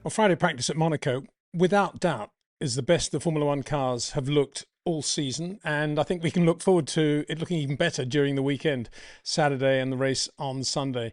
Well, Friday practice at Monaco, without doubt, is the best the Formula One cars have looked all season. And I think we can look forward to it looking even better during the weekend, Saturday and the race on Sunday.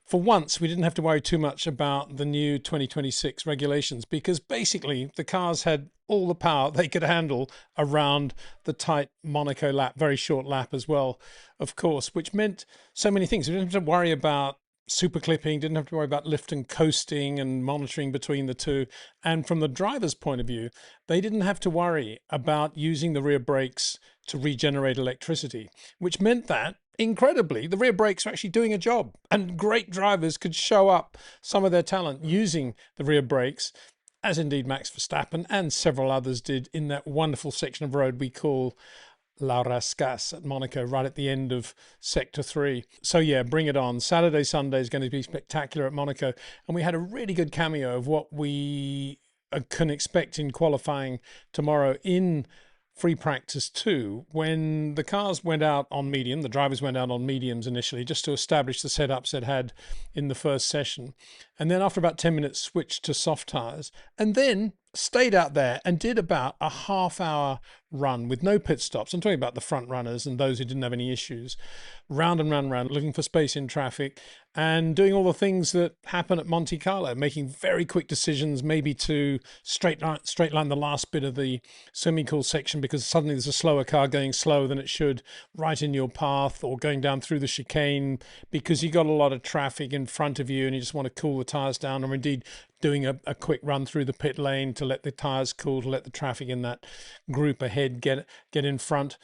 For once, we didn't have to worry too much about the new 2026 regulations because basically the cars had all the power they could handle around the tight Monaco lap, very short lap as well, of course, which meant so many things. We didn't have to worry about super clipping, didn't have to worry about lift and coasting and monitoring between the two. And from the driver's point of view, they didn't have to worry about using the rear brakes to regenerate electricity, which meant that incredibly, the rear brakes are actually doing a job and great drivers could show up some of their talent using the rear brakes, as indeed Max Verstappen and several others did in that wonderful section of road we call La Rascasse at Monaco, right at the end of Sector 3. So yeah, bring it on. Saturday, Sunday is going to be spectacular at Monaco. And we had a really good cameo of what we can expect in qualifying tomorrow in free practice 2, when the cars went out on medium, the drivers went out on mediums initially just to establish the setups they'd had in the first session. And then after about 10 minutes switched to soft tyres and then stayed out there and did about a half-hour run with no pit stops. I'm talking about the front runners and those who didn't have any issues, round and round and round, looking for space in traffic and doing all the things that happen at Monte-Carlo, making very quick decisions, maybe to straight line the last bit of the semi-cool section because suddenly there's a slower car going slower than it should right in your path, or going down through the chicane because you got a lot of traffic in front of you and you just want to cool the tyres down, or indeed doing a quick run through the pit lane to let the tyres cool, to let the traffic in that group ahead get in front,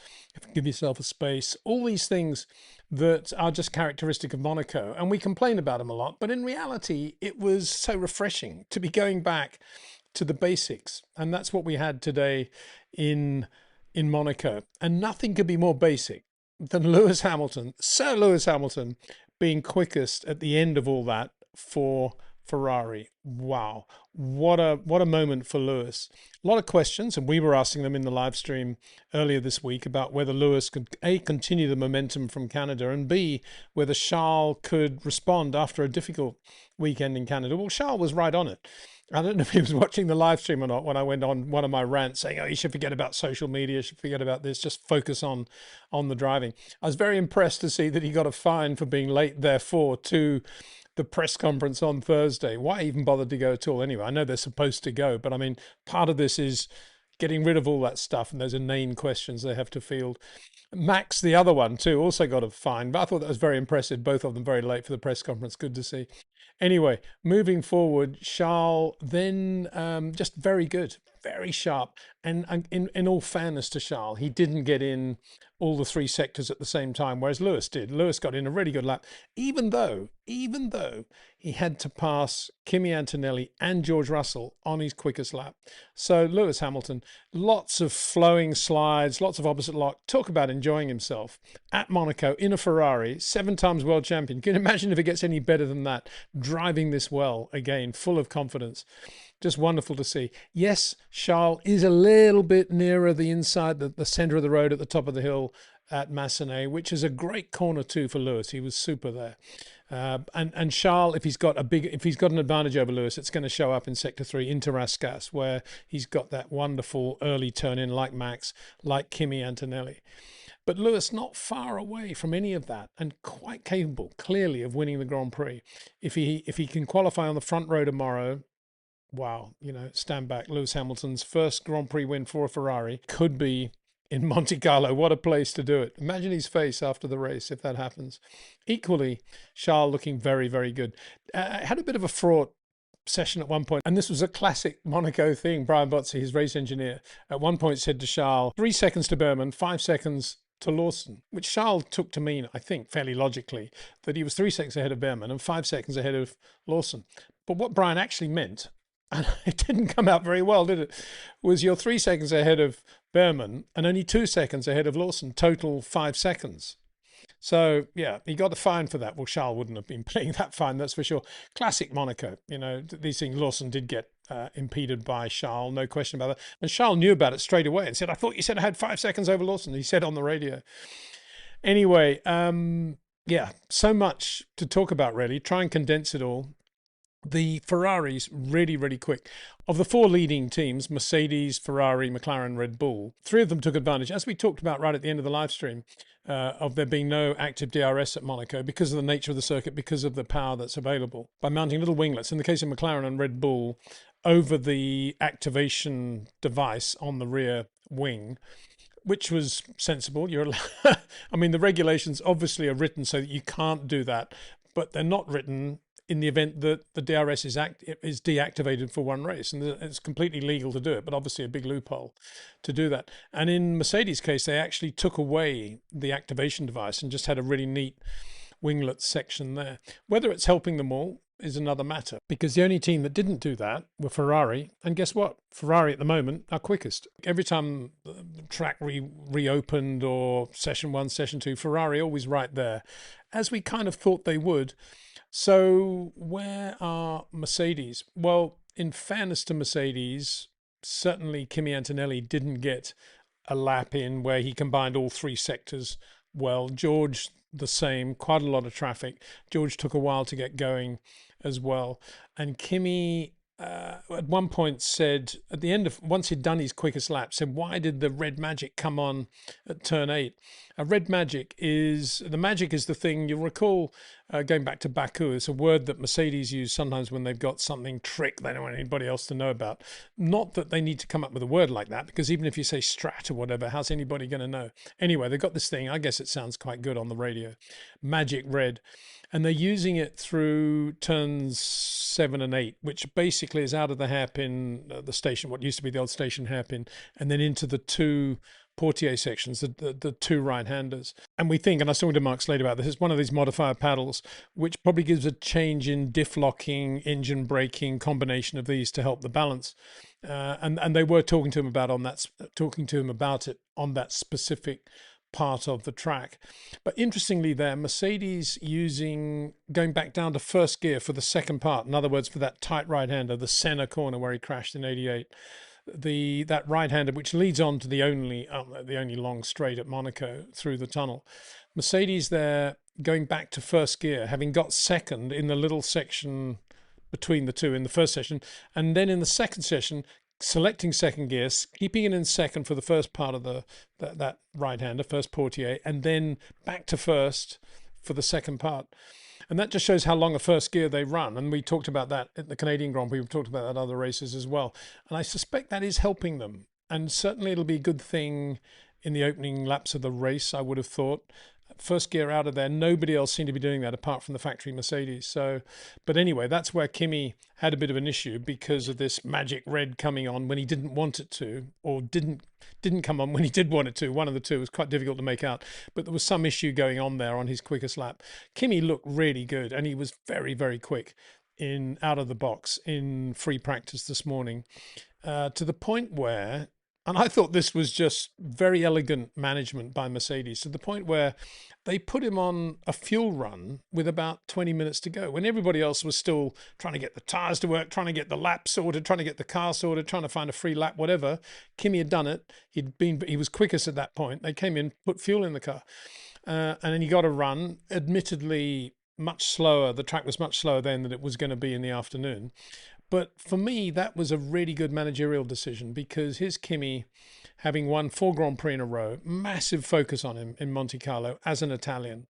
give yourself a space. All these things that are just characteristic of Monaco, and we complain about them a lot, but in reality it was so refreshing to be going back to the basics, and that's what we had today in Monaco. And nothing could be more basic than Lewis Hamilton, Sir Lewis Hamilton, being quickest at the end of all that for Ferrari. Wow, what a moment for Lewis. A lot of questions, and we were asking them in the live stream earlier this week about whether Lewis could A, continue the momentum from Canada, and B, whether Charles could respond after a difficult weekend in Canada. Well, Charles was right on it. I don't know if he was watching the live stream or not when I went on one of my rants saying, oh, you should forget about social media, you should forget about this, just focus on the driving. I was very impressed to see that he got a fine for being late, therefore, to the press conference on Thursday. Why even bother to go at all anyway? I know they're supposed to go, but I mean, part of this is getting rid of all that stuff, and those inane questions they have to field. Max, the other one too, also got a fine, but I thought that was very impressive. Both of them very late for the press conference. Good to see. Anyway, moving forward, Charles then just very good, very sharp. And in all fairness to Charles, he didn't get in all the 3 sectors at the same time, whereas Lewis did. Lewis got in a really good lap, even though he had to pass Kimi Antonelli and George Russell on his quickest lap. So Lewis Hamilton, lots of flowing slides, lots of opposite lock. Talk about enjoying himself at Monaco in a Ferrari, 7 times world champion. Can you imagine if it gets any better than that? Driving this well again, full of confidence. Just wonderful to see. Yes, Charles is a little bit nearer the inside, the center of the road at the top of the hill at Massenet, which is a great corner too for Lewis. He was super there. And Charles, if he's got an advantage over Lewis, it's going to show up in Sector 3 into Rascasse, where he's got that wonderful early turn in like Max, like Kimi Antonelli. But Lewis not far away from any of that, and quite capable, clearly, of winning the Grand Prix. If he can qualify on the front row tomorrow, wow, stand back. Lewis Hamilton's first Grand Prix win for a Ferrari could be in Monte-Carlo. What a place to do it. Imagine his face after the race if that happens. Equally, Charles looking very, very good. Had a bit of a fraught session at one point, and this was a classic Monaco thing. Brian Botzi, his race engineer, at one point said to Charles, 3 seconds to Berman, 5 seconds to Lawson, which Charles took to mean, I think, fairly logically, that he was 3 seconds ahead of Berman and 5 seconds ahead of Lawson. But what Brian actually meant, and it didn't come out very well, did it, was you're 3 seconds ahead of Berman and only 2 seconds ahead of Lawson, total 5 seconds. So, yeah, he got a fine for that. Well, Charles wouldn't have been paying that fine, that's for sure. Classic Monaco. These things, Lawson did get impeded by Charles, no question about that. And Charles knew about it straight away and said, I thought you said I had 5 seconds over Lawson. He said on the radio. Anyway, yeah, so much to talk about, really. Try and condense it all. the Ferraris really, really quick. Of the four leading teams, Mercedes, Ferrari, McLaren, Red Bull, three of them took advantage, as we talked about right at the end of the live stream, of there being no active DRS at Monaco because of the nature of the circuit, because of the power that's available, by mounting little winglets, in the case of McLaren and Red Bull, over the activation device on the rear wing, which was sensible. I mean, the regulations obviously are written so that you can't do that, but they're not written in the event that the DRS is deactivated for one race, and it's completely legal to do it, but obviously a big loophole to do that. And in Mercedes' case, they actually took away the activation device and just had a really neat winglet section there. Whether it's helping them all is another matter, because the only team that didn't do that were Ferrari. And guess what? Ferrari at the moment are quickest. Every time the track reopened, or session one, session two, Ferrari always right there, as we kind of thought they would. So where are Mercedes? Well, in fairness to Mercedes, certainly Kimi Antonelli didn't get a lap in where he combined all three sectors well. George, the same, quite a lot of traffic. George took a while to get going as well. And Kimi at one point said, at the end of, once he'd done his quickest lap, said, why did the red magic come on at turn 8? Red magic is, the magic is the thing, you'll recall, going back to Baku, it's a word that Mercedes use sometimes when they've got something trick they don't want anybody else to know about. Not that they need to come up with a word like that, because even if you say strat or whatever, how's anybody going to know? Anyway, they've got this thing, I guess it sounds quite good on the radio, magic red. And they're using it through turns 7 and 8, which basically is out of the hairpin, the station, what used to be the old station hairpin, and then into the two portier sections, the two right-handers. And we think, and I was talking to Mark Slade about this, it's one of these modifier paddles, which probably gives a change in diff locking, engine braking, combination of these to help the balance. And they were talking to him about it on that specific part of the track. But interestingly there, Mercedes going back down to first gear for the second part, in other words, for that tight right-hander, the Senna corner where he crashed in 88, that right-hander which leads on to the only long straight at Monaco through the tunnel. Mercedes there going back to first gear, having got second in the little section between the two in the first session, and then in the second session selecting second gear, keeping it in second for the first part of that right-hander, first portier, and then back to first for the second part. And that just shows how long a first gear they run. And we talked about that at the Canadian Grand Prix. We've talked about that at other races as well. And I suspect that is helping them. And certainly it'll be a good thing in the opening laps of the race, I would have thought. First gear out of there, nobody else seemed to be doing that apart from the factory Mercedes. So, but anyway, that's where Kimi had a bit of an issue because of this magic red coming on when he didn't want it to, or didn't come on when he did want it to. One of the two was quite difficult to make out, but there was some issue going on there on his quickest lap. Kimi looked really good, and he was very, very quick out of the box in free practice this morning, to the point where, and I thought this was just very elegant management by Mercedes, to the point where they put him on a fuel run with about 20 minutes to go, when everybody else was still trying to get the tyres to work, trying to get the lap sorted, trying to get the car sorted, trying to find a free lap, whatever. Kimi had done it. He was quickest at that point. They came in, put fuel in the car, and then he got a run, admittedly much slower. The track was much slower then than it was going to be in the afternoon. But for me, that was a really good managerial decision, because here's Kimi, having won 4 Grand Prix in a row, massive focus on him in Monte-Carlo as an Italian.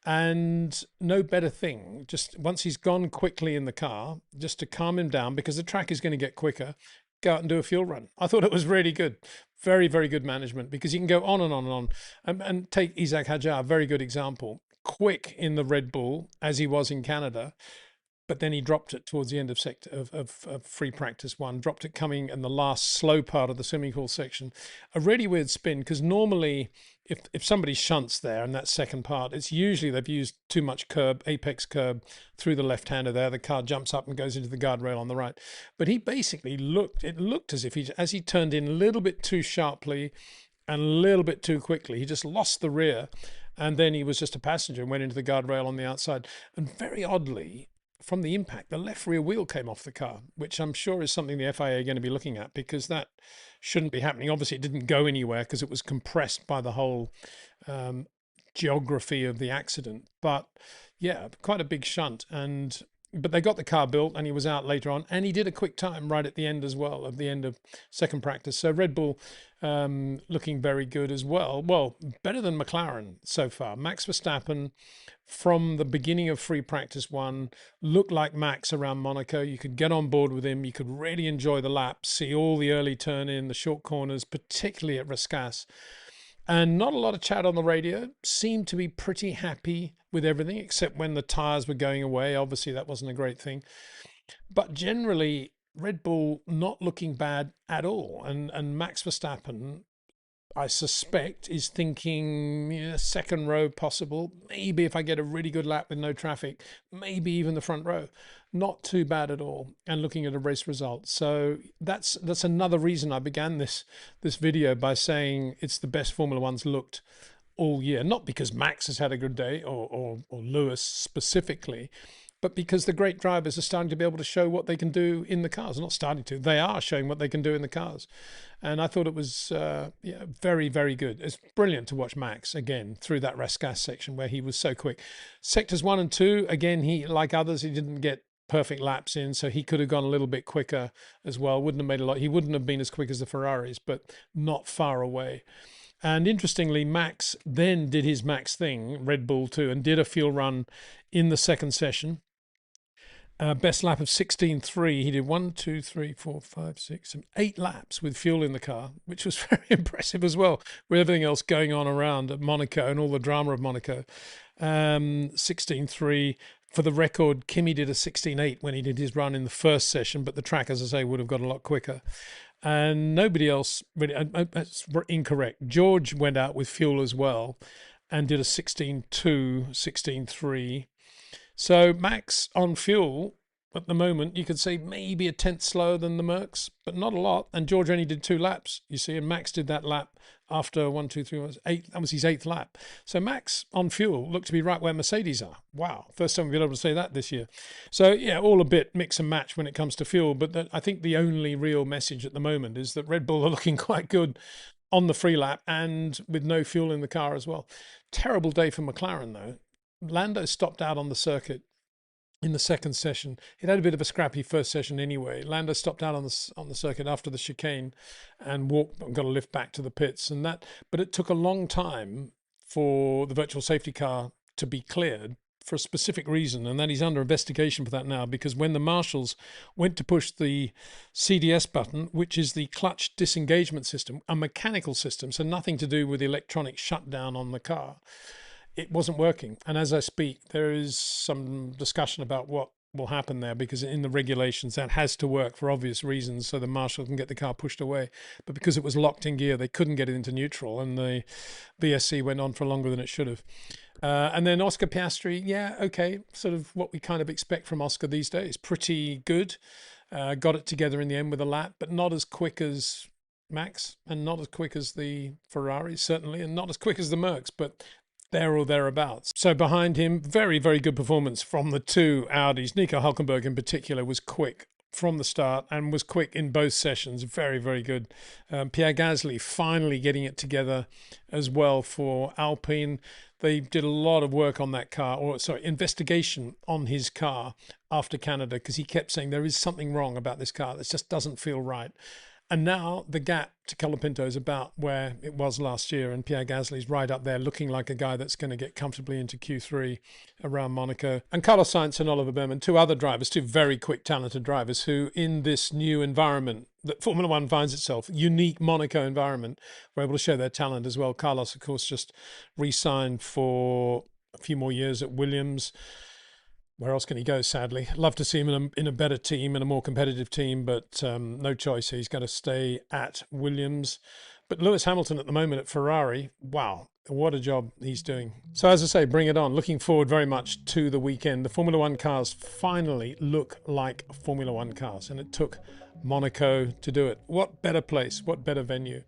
And no better thing, just once he's gone quickly in the car, just to calm him down, because the track is going to get quicker, go out and do a fuel run. I thought it was really good. Very, very good management, because you can go on and on and on. And take Isack Hadjar, very good example. Quick in the Red Bull, as he was in Canada. But then he dropped it towards the end of free practice 1, dropped it coming in the last slow part of the swimming pool section. A really weird spin, because normally if somebody shunts there in that second part, it's usually they've used too much apex curb through the left-hander there. The car jumps up and goes into the guardrail on the right. But he basically it looked as if as he turned in a little bit too sharply and a little bit too quickly, he just lost the rear, and then he was just a passenger and went into the guardrail on the outside. And very oddly, from the impact, the left rear wheel came off the car, which I'm sure is something the FIA are going to be looking at, because that shouldn't be happening. Obviously, it didn't go anywhere because it was compressed by the whole geography of the accident. But yeah, quite a big shunt. And But they got the car built and he was out later on, and he did a quick time right at the end as well, at the end of second practice. So Red Bull looking very good as well. Well, better than McLaren so far. Max Verstappen, from the beginning of free practice one, looked like Max around Monaco. You could get on board with him. You could really enjoy the laps, see all the early turn in, the short corners, particularly at Rascasse. And not a lot of chat on the radio. Seemed to be pretty happy with everything, except when the tyres were going away. Obviously, that wasn't a great thing. But generally, Red Bull not looking bad at all. And Max Verstappen, I suspect, is thinking second row possible. Maybe if I get a really good lap with no traffic, maybe even the front row. Not too bad at all. And looking at a race result. So that's another reason I began this video by saying it's the best Formula One's looked all year. Not because Max has had a good day or Lewis specifically, but because the great drivers are starting to be able to show what they can do in the cars. Not starting to, they are showing what they can do in the cars. And I thought it was very, very good. It's brilliant to watch Max again through that Rascasse section where he was so quick. Sectors 1 and 2, again, he, like others, he didn't get perfect laps in, so he could have gone a little bit quicker as well. Wouldn't have made a lot. He wouldn't have been as quick as the Ferraris, but not far away. And interestingly, Max then did his Max thing, Red Bull too, and did a fuel run in the second session. Best lap of 16.3. He did 1, 2, 3, 4, 5, 6, 7, 8 laps with fuel in the car, which was very impressive as well, with everything else going on around at Monaco and all the drama of Monaco. 16.3. For the record, Kimi did a 16.8 when he did his run in the first session, but the track, as I say, would have got a lot quicker. And nobody else really, that's incorrect. George went out with fuel as well and did a 16.2, 16.3. So Max on fuel at the moment, you could say maybe a tenth slower than the Mercs, but not a lot. And George only did 2 laps, you see, and Max did that lap after 1, 2, 3, 8. That was his 8th lap. So Max on fuel looked to be right where Mercedes are. Wow, first time we've been able to say that this year. So yeah, all a bit mix and match when it comes to fuel. But I think the only real message at the moment is that Red Bull are looking quite good on the free lap and with no fuel in the car as well. Terrible day for McLaren though. Lando stopped out on the circuit in the second session. It had a bit of a scrappy first session anyway. Lando stopped out on the circuit after the chicane and got a lift back to the pits, but it took a long time for the virtual safety car to be cleared for a specific reason, and that he's under investigation for that now, because when the marshals went to push the CDS button, which is the clutch disengagement system, a mechanical system, so nothing to do with the electronic shutdown on the car, it wasn't working. And as I speak, there is some discussion about what will happen there, because in the regulations that has to work for obvious reasons, so the marshal can get the car pushed away. But because it was locked in gear, they couldn't get it into neutral, and the VSC went on for longer than it should have. And then Oscar Piastri, yeah, okay, sort of what we kind of expect from Oscar these days. Pretty good. Got it together in the end with a lap, but not as quick as Max, and not as quick as the Ferraris, certainly, and not as quick as the Mercs, but there or thereabouts. So behind him, very, very good performance from the 2 Audis. Nico Hülkenberg in particular was quick from the start and was quick in both sessions. Very, very good. Pierre Gasly finally getting it together as well for Alpine. They did a lot of work on that car, investigation on his car after Canada, because he kept saying there is something wrong about this car. This just doesn't feel right. And now the gap to Colapinto is about where it was last year, and Pierre Gasly's right up there, looking like a guy that's going to get comfortably into Q3 around Monaco. And Carlos Sainz and Oliver Behrmann, 2 other drivers, 2 very quick, talented drivers who, in this new environment that Formula One finds itself, unique Monaco environment, were able to show their talent as well. Carlos, of course, just re-signed for a few more years at Williams. Where else can he go, sadly? Love to see him in a better team, in a more competitive team, but no choice. He's got to stay at Williams. But Lewis Hamilton at the moment at Ferrari, wow, what a job he's doing. So as I say, bring it on. Looking forward very much to the weekend. The Formula One cars finally look like Formula One cars, and it took Monaco to do it. What better place? What better venue?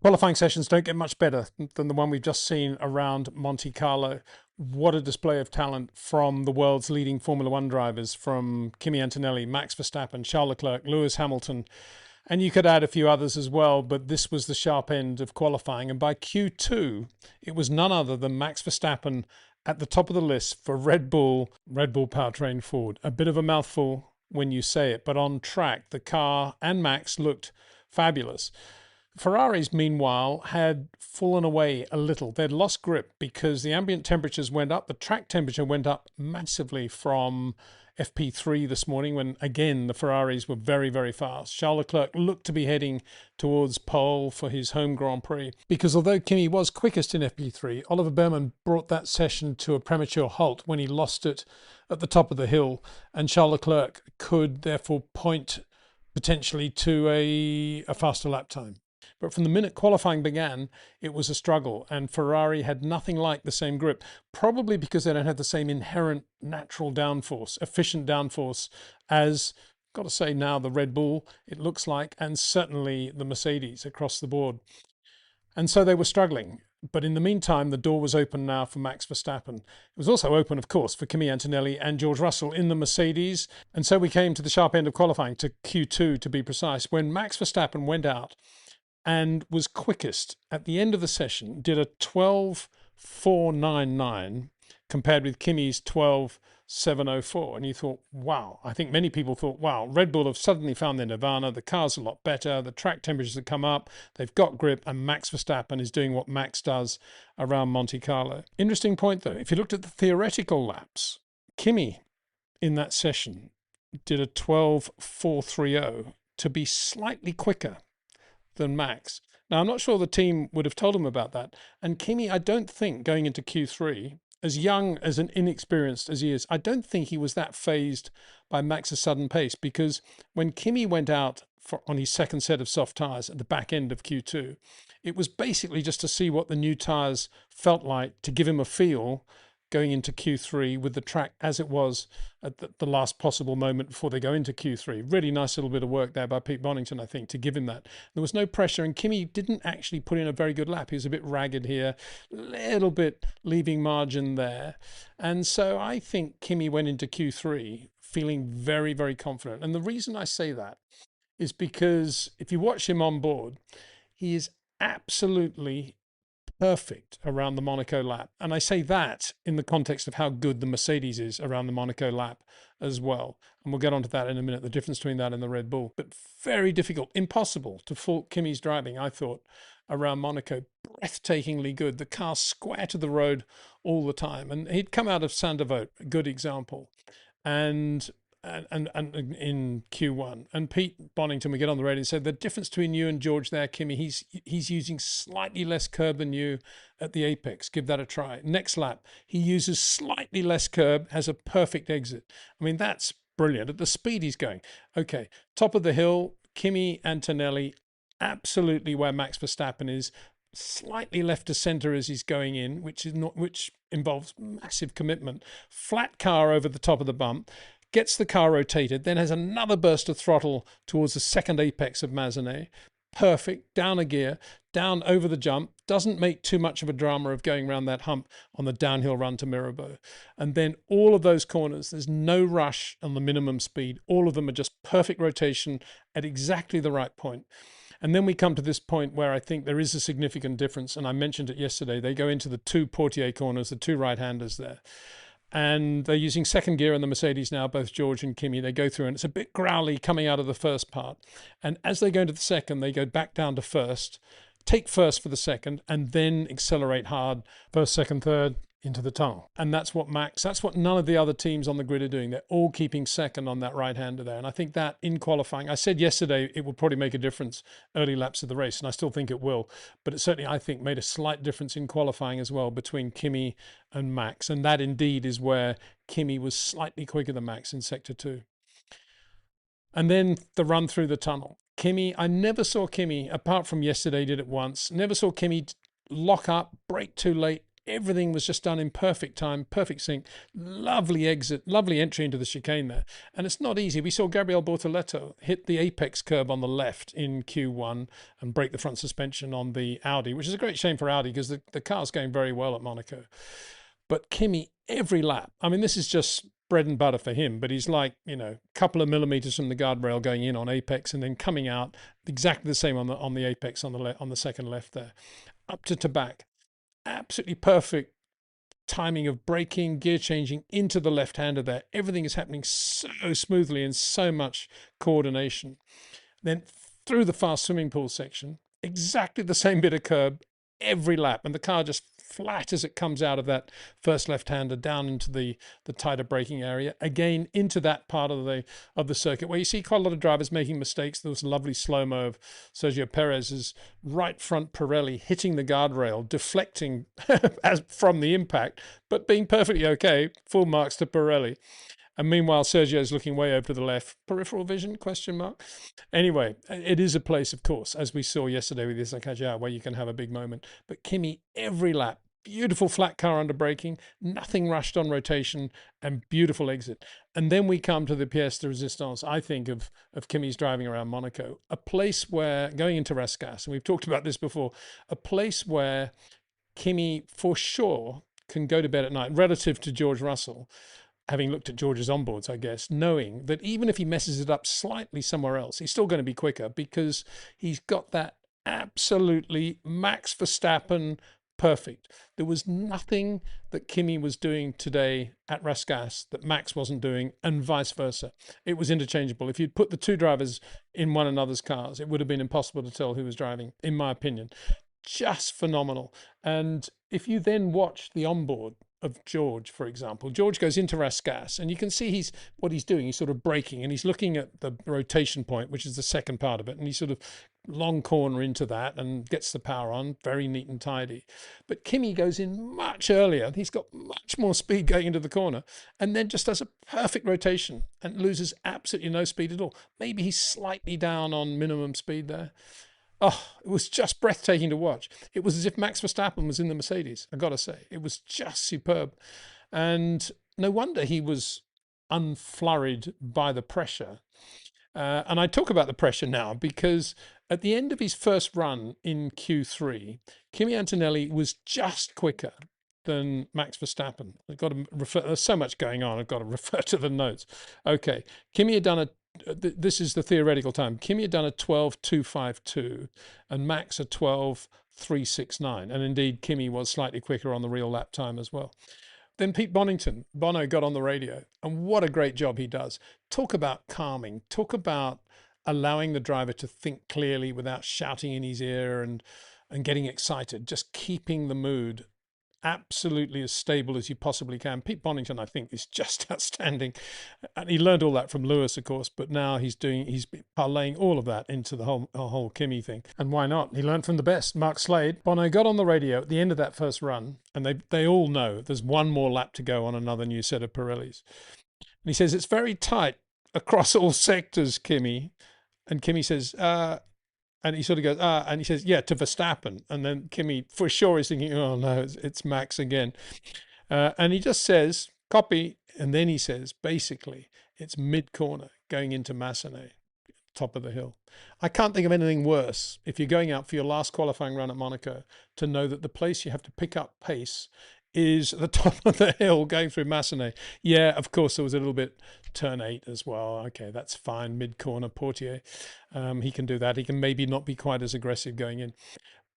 Qualifying sessions don't get much better than the one we've just seen around Monte-Carlo. What a display of talent from the world's leading Formula One drivers, from Kimi Antonelli, Max Verstappen, Charles Leclerc, Lewis Hamilton, And you could add a few others as well, but this was the sharp end of qualifying. And by Q2, it was none other than Max Verstappen at the top of the list for Red Bull Powertrain Ford. A bit of a mouthful when you say it, but on track, the car and Max looked fabulous. Ferraris, meanwhile, had fallen away a little. They'd lost grip because the ambient temperatures went up. The track temperature went up massively from FP3 this morning when, again, the Ferraris were very, very fast. Charles Leclerc looked to be heading towards pole for his home Grand Prix because although Kimi was quickest in FP3, Oliver Behrman brought that session to a premature halt when he lost it at the top of the hill, and Charles Leclerc could therefore point potentially to a faster lap time. But from the minute qualifying began, it was a struggle, and Ferrari had nothing like the same grip, probably because they don't have the same inherent natural downforce, efficient downforce as, got to say now, the Red Bull, it looks like, and certainly the Mercedes across the board. And so they were struggling. But in the meantime, the door was open now for Max Verstappen. It was also open, of course, for Kimi Antonelli and George Russell in the Mercedes. And so we came to the sharp end of qualifying, to Q2 to be precise, when Max Verstappen went out and was quickest at the end of the session, did a 12.499 compared with Kimi's 12.704. And you thought, wow, I think many people thought, wow, Red Bull have suddenly found their nirvana. The car's a lot better. The track temperatures have come up. They've got grip. And Max Verstappen is doing what Max does around Monte-Carlo. Interesting point, though. If you looked at the theoretical laps, Kimi in that session did a 12.430 to be slightly quicker than Max. Now, I'm not sure the team would have told him about that. And Kimi, I don't think, going into Q3, as young as and inexperienced as he is, I don't think he was that fazed by Max's sudden pace, because when Kimi went out on his second set of soft tyres at the back end of Q2, it was basically just to see what the new tyres felt like, to give him a feel going into Q3 with the track as it was at the last possible moment before they go into Q3. Really nice little bit of work there by Pete Bonington, I think, to give him that. There was no pressure, and Kimi didn't actually put in a very good lap. He was a bit ragged here, little bit leaving margin there. And so I think Kimi went into Q3 feeling very, very confident. And the reason I say that is because if you watch him on board, he is absolutely perfect around the Monaco lap. And I say that in the context of how good the Mercedes is around the Monaco lap as well. And we'll get onto that in a minute, the difference between that and the Red Bull. But very difficult, impossible to fault Kimi's driving, I thought, around Monaco. Breathtakingly good. The car square to the road all the time. And he'd come out of Saint-Devote, a good example. And in Q1, and Pete Bonington, we get on the radio and said the difference between you and George there, Kimi, he's using slightly less curb than you at the apex. Give that a try. Next lap, he uses slightly less curb, has a perfect exit. I mean, that's brilliant at the speed he's going. Okay, top of the hill, Kimi Antonelli, absolutely where Max Verstappen is. Slightly left to center as he's going in, which involves massive commitment. Flat car over the top of the bump. Gets the car rotated, then has another burst of throttle towards the second apex of Mazeney. Perfect, down a gear, down over the jump, doesn't make too much of a drama of going around that hump on the downhill run to Mirabeau. And then all of those corners, there's no rush on the minimum speed. All of them are just perfect rotation at exactly the right point. And then we come to this point where I think there is a significant difference, and I mentioned it yesterday. They go into the two Portier corners, the two right-handers there. And they're using second gear in the Mercedes now, both George and Kimi. They go through, and it's a bit growly coming out of the first part. And as they go into the second, they go back down to first, take first for the second, and then accelerate hard, first, second, third, into the tunnel. And that's what none of the other teams on the grid are doing. They're all keeping second on that right-hander there. And I think that in qualifying, I said yesterday it will probably make a difference early laps of the race, and I still think it will. But it certainly, I think, made a slight difference in qualifying as well between Kimi and Max. And that indeed is where Kimi was slightly quicker than Max in Sector 2. And then the run through the tunnel. Kimi, I never saw Kimi, apart from yesterday, did it once, never saw Kimi lock up, brake too late. Everything was just done in perfect time, perfect sync, lovely exit, lovely entry into the chicane there. And it's not easy. We saw Gabriel Bortoleto hit the apex curb on the left in Q1 and break the front suspension on the Audi, which is a great shame for Audi because the car's going very well at Monaco. But Kimi, every lap, I mean, this is just bread and butter for him, but he's like, a couple of millimeters from the guardrail going in on apex and then coming out exactly the same on the apex on the second left there, up to back. Absolutely perfect timing of braking, gear changing into the left-hander there. Everything is happening so smoothly and so much coordination. Then through the fast swimming pool section, exactly the same bit of curb every lap, and the car just flat as it comes out of that first left-hander down into the tighter braking area, again into that part of the circuit where you see quite a lot of drivers making mistakes. There was a lovely slow-mo of Sergio Perez's right front Pirelli hitting the guardrail, deflecting as from the impact, but being perfectly okay. Full marks to Pirelli. And meanwhile, Sergio's looking way over to the left. Peripheral vision, question mark. Anyway, it is a place, of course, as we saw yesterday with Isack Hadjar, where you can have a big moment. But Kimi, every lap, beautiful flat car under braking, nothing rushed on rotation, and beautiful exit. And then we come to the pièce de résistance, I think, of Kimi's driving around Monaco, a place where, going into Rascasse, and we've talked about this before, a place where Kimi, for sure, can go to bed at night, relative to George Russell, having looked at George's onboards, I guess, knowing that even if he messes it up slightly somewhere else, he's still going to be quicker because he's got that absolutely Max Verstappen perfect. There was nothing that Kimi was doing today at Rascasse that Max wasn't doing, and vice versa. It was interchangeable. If you'd put the two drivers in one another's cars, it would have been impossible to tell who was driving, in my opinion. Just phenomenal. And if you then watch the onboard of George, for example, George goes into Rascasse and you can see what he's doing. He's sort of braking and he's looking at the rotation point, which is the second part of it. And he's sort of long corner into that and gets the power on, very neat and tidy. But Kimi goes in much earlier. He's got much more speed going into the corner and then just does a perfect rotation and loses absolutely no speed at all. Maybe he's slightly down on minimum speed there. Oh, it was just breathtaking to watch. It was as if Max Verstappen was in the Mercedes, I got to say. It was just superb. And no wonder he was unflurried by the pressure. And I talk about the pressure now because at the end of his first run in Q3, Kimi Antonelli was just quicker than Max Verstappen. I've got to refer, there's so much going on, I've got to refer to the notes. Okay, Kimi had done this is the theoretical time. Kimi had done a 12.252 and Max a 12.369. And indeed, Kimi was slightly quicker on the real lap time as well. Then Pete Bono got on the radio, and what a great job he does. Talk about calming, talk about allowing the driver to think clearly without shouting in his ear and getting excited, just keeping the mood absolutely as stable as you possibly can. Pete Bonington, I think, is just outstanding. And he learned all that from Lewis, of course, but now he's parlaying all of that into the whole Kimi thing. And why not? He learned from the best. Mark Slade. Bono got on the radio at the end of that first run, and they all know there's one more lap to go on another new set of Pirellis. And he says, it's very tight across all sectors, Kimi. And Kimi says, and he sort of goes, and he says, yeah, to Verstappen. And then Kimi, for sure, is thinking, oh, no, it's Max again. And he just says, copy. And then he says, basically, it's mid-corner going into Massenet, top of the hill. I can't think of anything worse if you're going out for your last qualifying run at Monaco to know that the place you have to pick up pace is the top of the hill going through Massenet. Yeah, of course, there was a little bit turn 8 as well. Okay, that's fine. Mid-corner, Portier. He can do that. He can maybe not be quite as aggressive going in.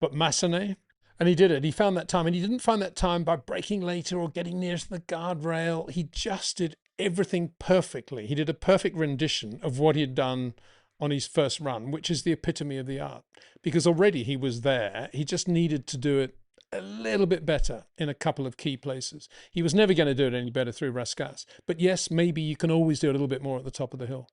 But Massenet, and he did it. He found that time. And he didn't find that time by braking later or getting near to the guardrail. He just did everything perfectly. He did a perfect rendition of what he had done on his first run, which is the epitome of the art. Because already he was there. He just needed to do it a little bit better in a couple of key places. He was never going to do it any better through Rascasse. But yes, maybe you can always do a little bit more at the top of the hill.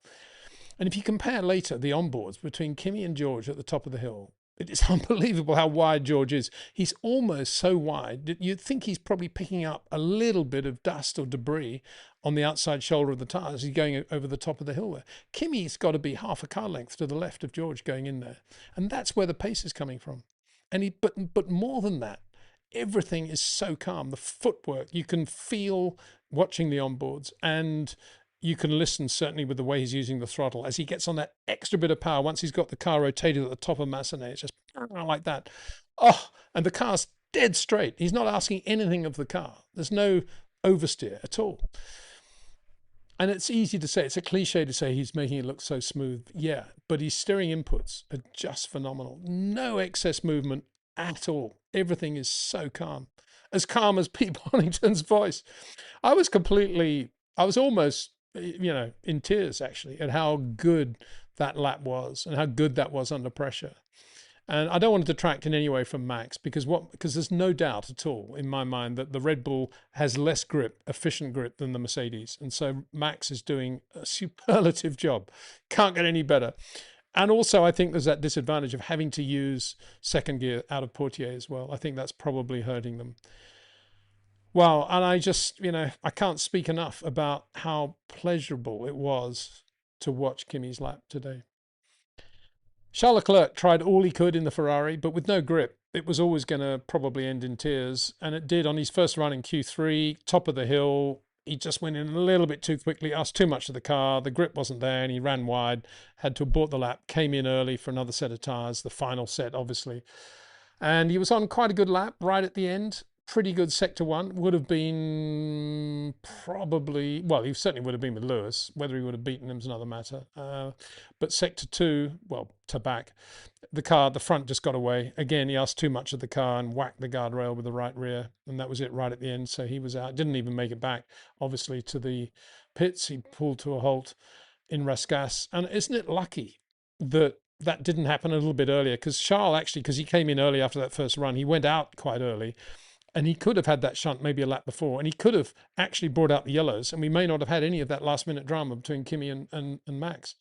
And if you compare later the onboards between Kimi and George at the top of the hill, it is unbelievable how wide George is. He's almost so wide that you'd think he's probably picking up a little bit of dust or debris on the outside shoulder of the tyre as he's going over the top of the hill there. Kimi's got to be half a car length to the left of George going in there. And that's where the pace is coming from. And but more than that, everything is so calm. The footwork, you can feel watching the onboards, and you can listen certainly with the way he's using the throttle as he gets on that extra bit of power. Once he's got the car rotated at the top of Massenet, it's just like that. Oh, and the car's dead straight. He's not asking anything of the car. There's no oversteer at all. And it's easy to say, it's a cliche to say he's making it look so smooth. Yeah, but his steering inputs are just phenomenal. No excess movement at all. Everything is so calm as Pete Bonington's voice. I was almost, in tears actually at how good that lap was and how good that was under pressure. And I don't want to detract in any way from Max because there's no doubt at all in my mind that the Red Bull has less grip, efficient grip than the Mercedes. And so Max is doing a superlative job. Can't get any better. And also I think there's that disadvantage of having to use second gear out of Portier as well. I think that's probably hurting them. Well, and I just, I can't speak enough about how pleasurable it was to watch Kimi's lap today. Charles Leclerc tried all he could in the Ferrari, but with no grip. It was always going to probably end in tears. And it did on his first run in Q3, top of the hill. He just went in a little bit too quickly, asked too much of the car. The grip wasn't there and he ran wide, had to abort the lap, came in early for another set of tyres, the final set, obviously. And he was on quite a good lap right at the end. Pretty good sector one. Would have been probably, well, he certainly would have been with Lewis. Whether he would have beaten him is another matter. But sector two, well, to back, the front just got away. Again, he asked too much of the car and whacked the guardrail with the right rear. And that was it right at the end. So he was out. Didn't even make it back, obviously, to the pits. He pulled to a halt in Rascasse. And isn't it lucky that didn't happen a little bit earlier? Because Charles actually, because he came in early after that first run, he went out quite early. And he could have had that shunt maybe a lap before, and he could have actually brought out the yellows, and we may not have had any of that last-minute drama between Kimi and Max.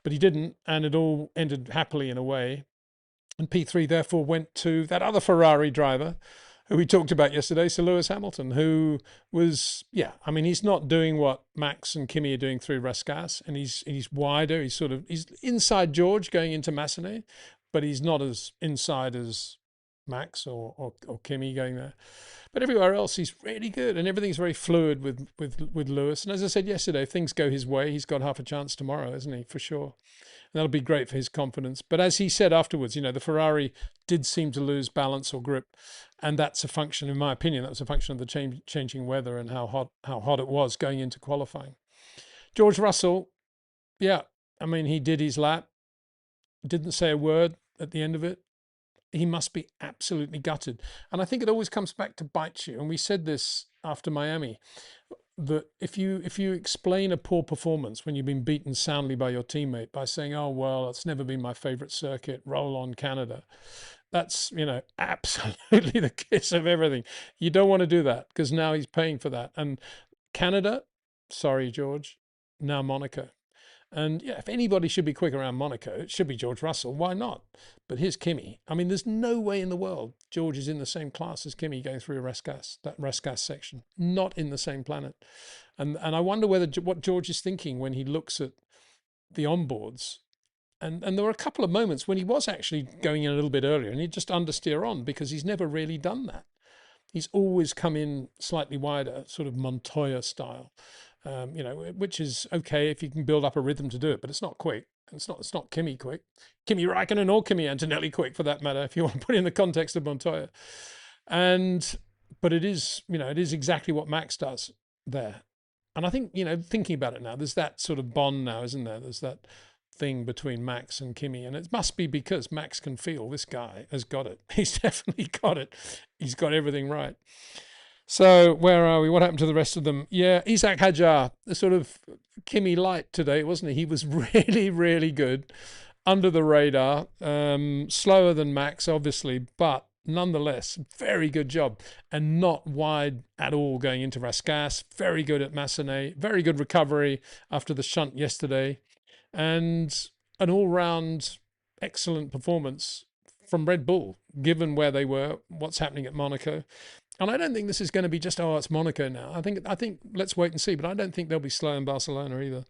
But he didn't, and it all ended happily in a way. And P3 therefore went to that other Ferrari driver who we talked about yesterday, Sir Lewis Hamilton, who was, he's not doing what Max and Kimi are doing through Rascasse, and he's wider. He's inside George going into Massenet, but he's not as inside as Max or Kimi going there. But everywhere else, he's really good, and everything's very fluid with Lewis. And as I said yesterday, if things go his way, he's got half a chance tomorrow, isn't he? For sure. And that'll be great for his confidence. But as he said afterwards, the Ferrari did seem to lose balance or grip, and that's a function, in my opinion, that was a function of the changing weather and how hot it was going into qualifying. George Russell, he did his lap, didn't say a word at the end of it. He must be absolutely gutted. And I think it always comes back to bite you. And we said this after Miami, that if you explain a poor performance when you've been beaten soundly by your teammate by saying, oh, well, it's never been my favorite circuit, roll on Canada. That's, absolutely the kiss of everything. You don't want to do that because now he's paying for that. And Canada, sorry, George, now Monaco. And if anybody should be quick around Monaco, it should be George Russell. Why not? But here's Kimi. There's no way in the world George is in the same class as Kimi going through that Rascasse section. Not in the same planet. And I wonder what George is thinking when he looks at the onboards. And there were a couple of moments when he was actually going in a little bit earlier and he'd just understeer on because he's never really done that. He's always come in slightly wider, sort of Montoya style. Which is okay if you can build up a rhythm to do it, but it's not quick. It's not Kimi quick. Kimi Raikkonen or Kimi Antonelli quick for that matter, if you want to put it in the context of Montoya. But it is exactly what Max does there. And I think, thinking about it now, there's that sort of bond now, isn't there? There's that thing between Max and Kimi, and it must be because Max can feel this guy has got it. He's definitely got it. He's got everything right. So where are we? What happened to the rest of them? Yeah, Isack Hadjar, the sort of Kimi light today, wasn't he? He was really, really good, under the radar, slower than Max, obviously, but nonetheless, very good job. And not wide at all going into Rascasse. Very good at Massenet. Very good recovery after the shunt yesterday. And an all-round excellent performance from Red Bull, given where they were, what's happening at Monaco. And I don't think this is going to be just, it's Monaco now. I think let's wait and see, but I don't think they'll be slow in Barcelona either.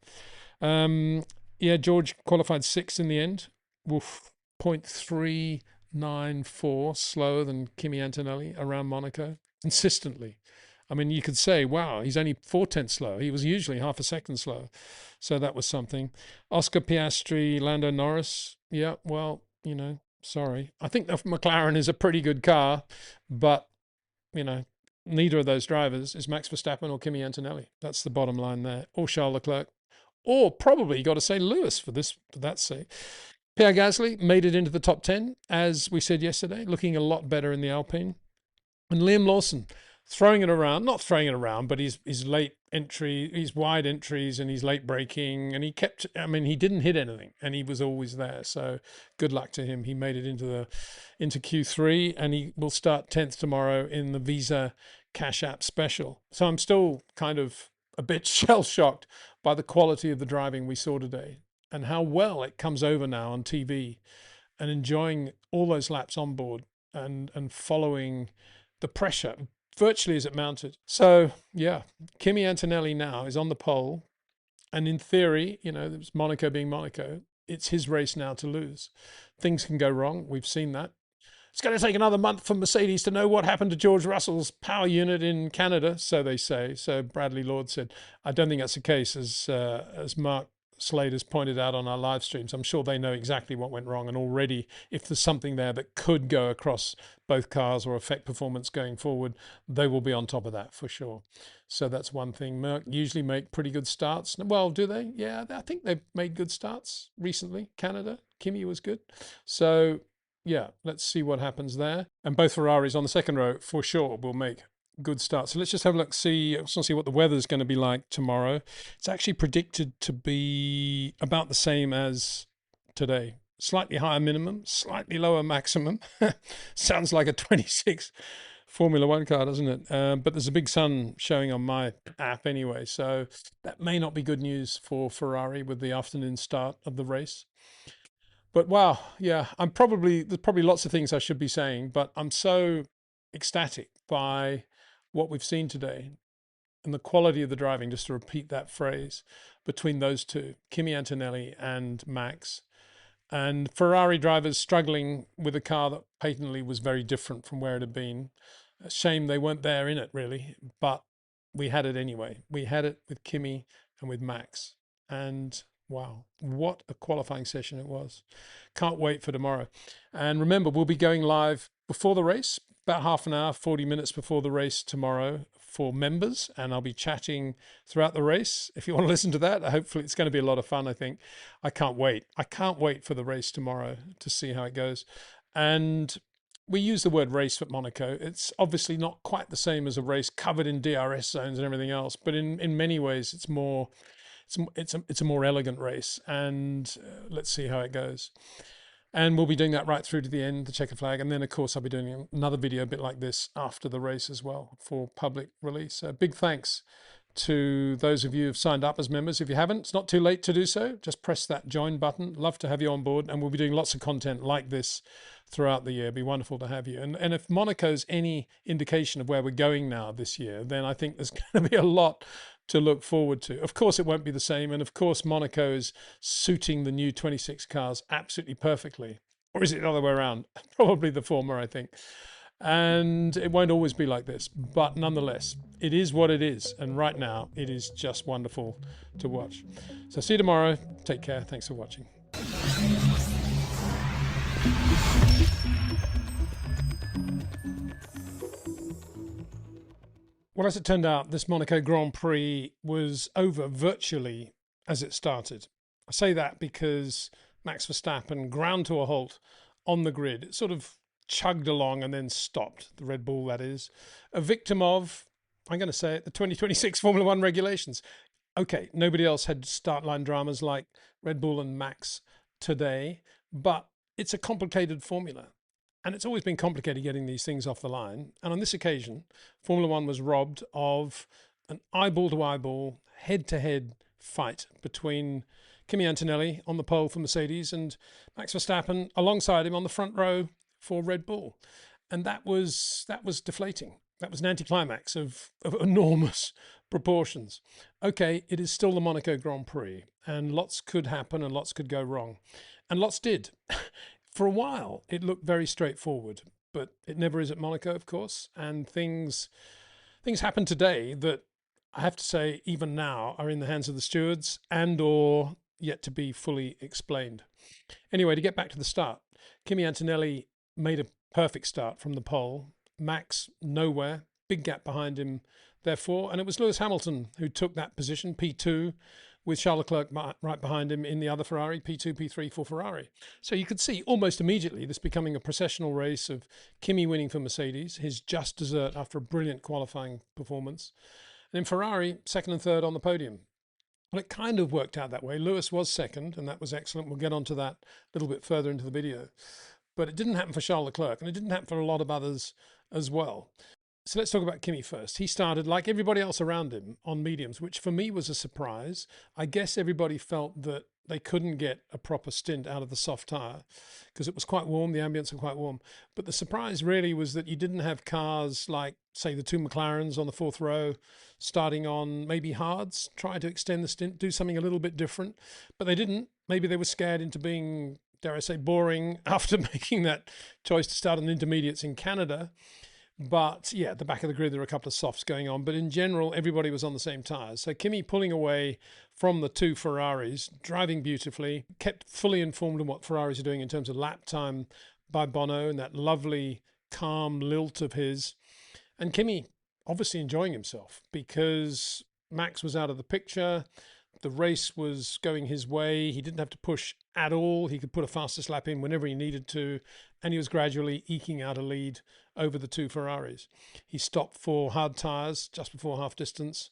George qualified sixth in the end. Woof, 0.394 slower than Kimi Antonelli around Monaco consistently. You could say, wow, he's only 0.4 slow. He was usually half a second slow. So that was something. Oscar Piastri, Lando Norris. Yeah, well, sorry. I think the McLaren is a pretty good car, but, neither of those drivers is Max Verstappen or Kimi Antonelli. That's the bottom line there. Or Charles Leclerc. Or probably you got to say Lewis for that sake. Pierre Gasly made it into the top 10, as we said yesterday, looking a lot better in the Alpine. And Liam Lawson throwing it around, not throwing it around, but his late entry, his wide entries and his late braking. And he kept, I mean, he didn't hit anything and he was always there. So good luck to him. He made it into Q3 and he will start 10th tomorrow in the Visa Cash App Special. So I'm still kind of a bit shell shocked by the quality of the driving we saw today and how well it comes over now on TV, and enjoying all those laps on board and following the pressure virtually as it mounted. So yeah, Kimi Antonelli now is on the pole, and in theory, you know, there's Monaco being Monaco, it's his race now to lose. Things can go wrong. We've seen that. It's going to take another month for Mercedes to know what happened to George Russell's power unit in Canada, so they say. So Bradley Lord said, I don't think that's the case, as Mark Slade has pointed out on our live streams. I'm sure they know exactly what went wrong, and already if there's something there that could go across both cars or affect performance going forward, they will be on top of that for sure. So that's one thing. Merck usually make pretty good starts. Well, do they? Yeah, I think they've made good starts recently. Canada, Kimi was good. So yeah, let's see what happens there. And both Ferraris on the second row for sure will make good starts. So let's just have a look, see what the weather's going to be like tomorrow. It's actually predicted to be about the same as today. Slightly higher minimum, slightly lower maximum. Sounds like a 26 Formula One car, doesn't it? But there's a big sun showing on my app anyway. So that may not be good news for Ferrari with the afternoon start of the race. But wow, yeah, there's probably lots of things I should be saying, but I'm so ecstatic by what we've seen today and the quality of the driving, just to repeat that phrase, between those two, Kimi Antonelli and Max. And Ferrari drivers struggling with a car that patently was very different from where it had been. A shame they weren't there in it, really, but we had it anyway. We had it with Kimi and with Max. And wow, what a qualifying session it was. Can't wait for tomorrow. And remember, we'll be going live before the race, about half an hour, 40 minutes before the race tomorrow for members. And I'll be chatting throughout the race. If you want to listen to that, hopefully it's going to be a lot of fun, I think. I can't wait. I can't wait for the race tomorrow to see how it goes. And we use the word race at Monaco. It's obviously not quite the same as a race covered in DRS zones and everything else, but in many ways it's more, it's a more elegant race, and let's see how it goes. And we'll be doing that right through to the end, the checker flag. And then, of course, I'll be doing another video a bit like this after the race as well for public release. Big thanks to those of you who've signed up as members. If you haven't, it's not too late to do so. Just press that join button. Love to have you on board. And we'll be doing lots of content like this throughout the year. It'd be wonderful to have you. And if Monaco's any indication of where we're going now this year, then I think there's going to be a lot to look forward to. Of course, it won't be the same. And of course, Monaco is suiting the new 26 cars absolutely perfectly. Or is it the other way around? Probably the former, I think. And it won't always be like this. But nonetheless, it is what it is. And right now, it is just wonderful to watch. So see you tomorrow. Take care. Thanks for watching. Well, as it turned out, this Monaco Grand Prix was over virtually as it started. I say that because Max Verstappen ground to a halt on the grid. It sort of chugged along and then stopped, the Red Bull, that is. A victim of, I'm going to say it, the 2026 Formula One regulations. Okay, nobody else had start line dramas like Red Bull and Max today, but it's a complicated formula. And it's always been complicated getting these things off the line. And on this occasion, Formula One was robbed of an eyeball-to-eyeball, head-to-head fight between Kimi Antonelli on the pole for Mercedes and Max Verstappen alongside him on the front row for Red Bull. And that was deflating. That was an anticlimax of enormous proportions. Okay, it is still the Monaco Grand Prix, and lots could happen and lots could go wrong. And lots did. For a while, it looked very straightforward, but it never is at Monaco, of course. And things happen today that I have to say, even now, are in the hands of the stewards and or yet to be fully explained. Anyway, to get back to the start, Kimi Antonelli made a perfect start from the pole. Max, nowhere. big gap behind him, therefore. And it was Lewis Hamilton who took that position, P2, with Charles Leclerc right behind him in the other Ferrari, P2, P3 for Ferrari. So you could see almost immediately this becoming a processional race of Kimi winning for Mercedes, his just dessert after a brilliant qualifying performance. And in Ferrari, second and third on the podium. Well, it kind of worked out that way. Lewis was second, and that was excellent. We'll get onto that a little bit further into the video. But it didn't happen for Charles Leclerc, and it didn't happen for a lot of others as well. So let's talk about Kimi first. He started, like everybody else around him, on mediums, which for me was a surprise. I guess everybody felt that they couldn't get a proper stint out of the soft tyre because it was quite warm, the ambience was quite warm. But the surprise really was that you didn't have cars like, say, the two McLarens on the fourth row starting on maybe hards, try to extend the stint, do something a little bit different. But they didn't. Maybe they were scared into being, dare I say, boring after making that choice to start on intermediates in Canada. But yeah, at the back of the grid, there were a couple of softs going on. But in general, everybody was on the same tyres. So Kimi pulling away from the two Ferraris, driving beautifully, kept fully informed on what Ferraris are doing in terms of lap time by Bono and that lovely, calm lilt of his. And Kimi obviously enjoying himself because Max was out of the picture. The race was going his way. He didn't have to push at all. He could put a fastest lap in whenever he needed to. And he was gradually eking out a lead over the two Ferraris. He stopped for hard tyres just before half distance.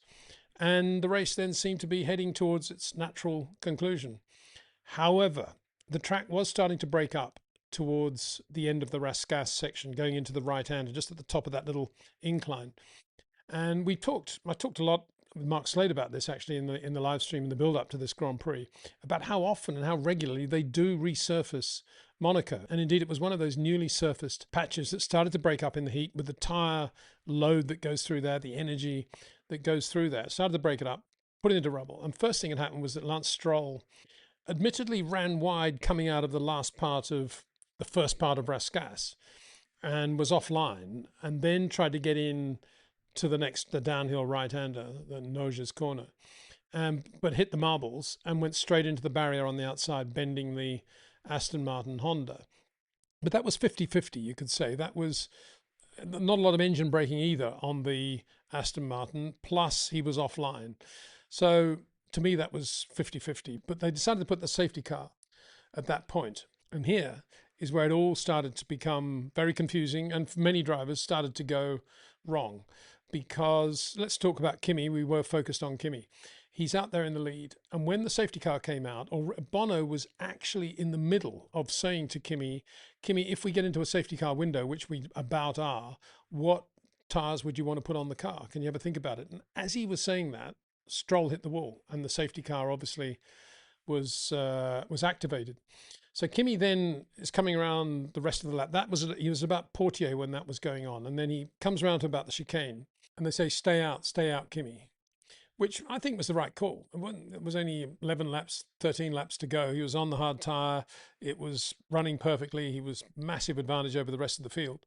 And the race then seemed to be heading towards its natural conclusion. However, the track was starting to break up towards the end of the Rascasse section, going into the right-hander, just at the top of that little incline. And I talked a lot with Mark Slade about this actually in the live stream in the build up to this Grand Prix, about how often and how regularly they do resurface Monaco. And indeed it was one of those newly surfaced patches that started to break up in the heat with the tyre load that goes through there, the energy that goes through there. Started to break it up, put it into rubble. And first thing that happened was that Lance Stroll admittedly ran wide coming out of the last part of the first part of Rascasse and was offline, and then tried to get in to the downhill right-hander, the Noja's corner, but hit the marbles and went straight into the barrier on the outside, bending the Aston Martin Honda. But that was 50-50, you could say. That was not a lot of engine braking either on the Aston Martin, plus he was offline. So to me, that was 50-50. But they decided to put the safety car at that point. And here is where it all started to become very confusing, and for many drivers started to go wrong. Because let's talk about Kimi. We were focused on Kimi. He's out there in the lead. And when the safety car came out, or Bono was actually in the middle of saying to Kimi, if we get into a safety car window, which we about are, what tyres would you want to put on the car? Can you ever think about it? And as he was saying that, Stroll hit the wall, and the safety car obviously was activated. So Kimi then is coming around the rest of the lap. He was about Portier when that was going on. And then he comes around to about the chicane and they say, stay out, Kimi, which I think was the right call. It was only 11 laps, 13 laps to go. He was on the hard tyre. It was running perfectly. He was massive advantage over the rest of the field.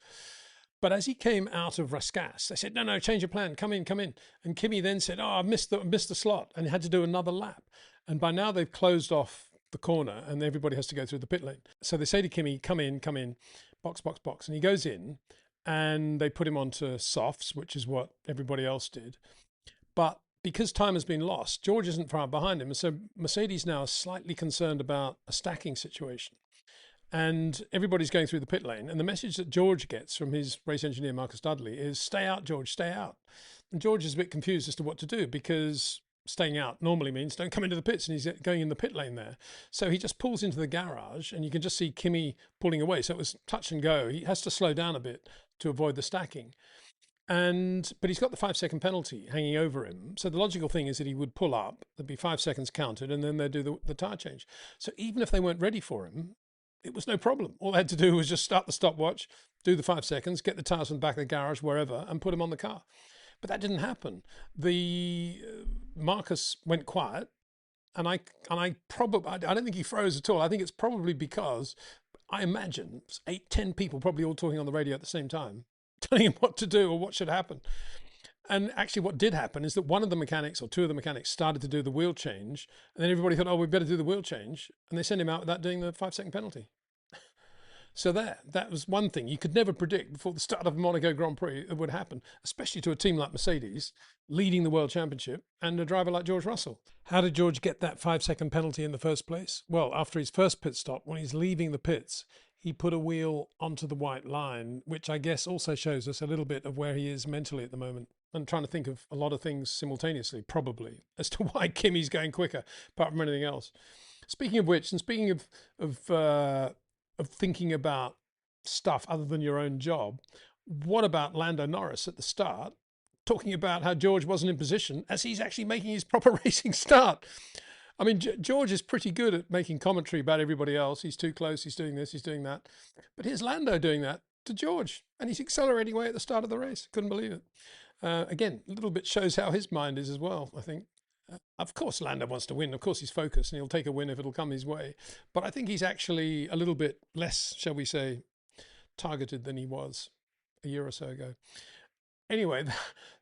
But as he came out of Rascasse, they said, no, change your plan. Come in. And Kimi then said, I've missed the slot, and he had to do another lap. And by now they've closed off the corner and everybody has to go through the pit lane. So they say to Kimi, come in, box. And he goes in and they put him onto softs, which is what everybody else did. But because time has been lost, George isn't far behind him. And so Mercedes now is slightly concerned about a stacking situation. And everybody's going through the pit lane. And the message that George gets from his race engineer, Marcus Dudley, is stay out, George, stay out. And George is a bit confused as to what to do, because staying out normally means don't come into the pits, and he's going in the pit lane there. So he just pulls into the garage, and you can just see Kimi pulling away. So it was touch and go. He has to slow down a bit to avoid the stacking. But he's got the 5-second penalty hanging over him. So the logical thing is that he would pull up, there'd be 5 seconds counted, and then they'd do the tyre change. So even if they weren't ready for him, it was no problem. All they had to do was just start the stopwatch, do the 5 seconds, get the tyres from the back of the garage, wherever, and put him on the car. But that didn't happen. Marcus went quiet, and I don't think he froze at all. I think it's probably because I imagine 8-10 people probably all talking on the radio at the same time, telling him what to do or what should happen. And actually what did happen is that one of the mechanics or two of the mechanics started to do the wheel change, and then everybody thought, we better do the wheel change, and they sent him out without doing the 5-second penalty. So that was one thing you could never predict before the start of Monaco Grand Prix it would happen, especially to a team like Mercedes leading the World Championship and a driver like George Russell. How did George get that 5-second penalty in the first place? Well, after his first pit stop, when he's leaving the pits, he put a wheel onto the white line, which I guess also shows us a little bit of where he is mentally at the moment. I'm trying to think of a lot of things simultaneously, probably, as to why Kimi's going quicker, apart from anything else. Speaking of which, and speaking of thinking about stuff other than your own job, what about Lando Norris at the start, talking about how George wasn't in position as he's actually making his proper racing start? I mean, George is pretty good at making commentary about everybody else. He's too close, he's doing this, he's doing that. But here's Lando doing that to George, and he's accelerating away at the start of the race. Couldn't believe it. Again, a little bit shows how his mind is as well, I think. Of course, Lando wants to win. Of course, he's focused and he'll take a win if it'll come his way. But I think he's actually a little bit less, shall we say, targeted than he was a year or so ago. Anyway,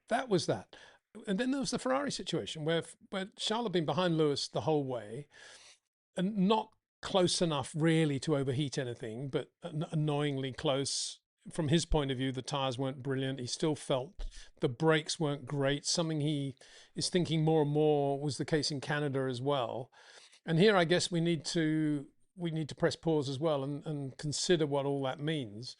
that was that. And then there was the Ferrari situation where Charles had been behind Lewis the whole way and not close enough really to overheat anything, but annoyingly close. From his point of view, the tyres weren't brilliant. He still felt the brakes weren't great. Something he is thinking more and more was the case in Canada as well. And here, I guess we need to press pause as well and consider what all that means,